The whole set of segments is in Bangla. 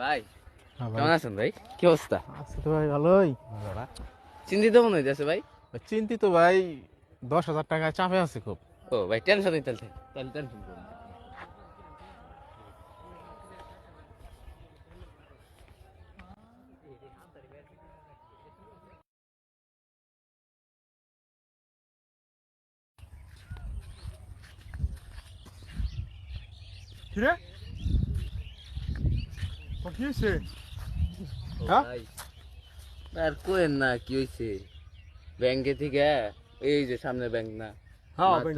ভাই হ্যাঁ ভাই, কেমন আছেন ভাই? কি অবস্থা? আছি তো ভাই ভালোই। চিন্তিত মনে হইতেছে ভাই। চিন্তিত ভাই, 10,000 টাকা চাপে আছে খুব। ও ভাই টেনশন নেই, তাহলে তাহলে টেনশন করুন না। কিরে কি হয়েছে? ও হ্যাঁ? ভাই আর কোয়েন না, কি হইছে ব্যাংকে থেকে, এই যে সামনে ব্যাংক না, হ্যাঁ মাত্র- ভাই,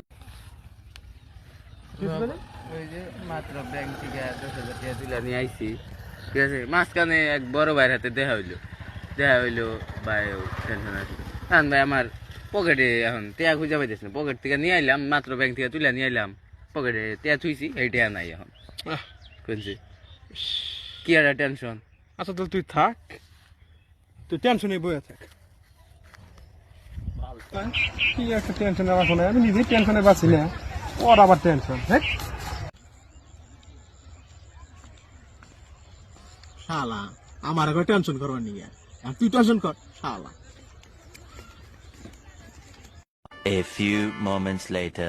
কি হয়েছে? ওই যে মাত্র ব্যাংক থেকে 10,000 টাকা তুলে নিয়ে আইছি। ঠিক আছে, মাঝখানে এক বড় ভাইয়ের হাতে দেখা হইলো ভাই, টেনশন আছে। কারণ ভাই আমার পকেটে এখন টেয়া খুঁজে পাইতেছি না, পকেট থেকে নিয়ে আইলাম, মাত্র ব্যাংক থেকে তুলে নিয়ে আইলাম, পকেটে টেয়া থুইছি, এই টেয়া নাই এখন। বুঝছি কি আর টেনশন। আচ্ছা তাহলে তুই থাক, তুই টেনশনে বয়ে থাক। কি একটা টেনশন আমার শোনায়, আমি নিজেই টেনশনে বাঁচি না, ওর আবার টেনশন। হ্যাঁ শালা আমার আগে টেনশন করবার নিয়ে আর তুই টেনশন কর শালা। A few moments later.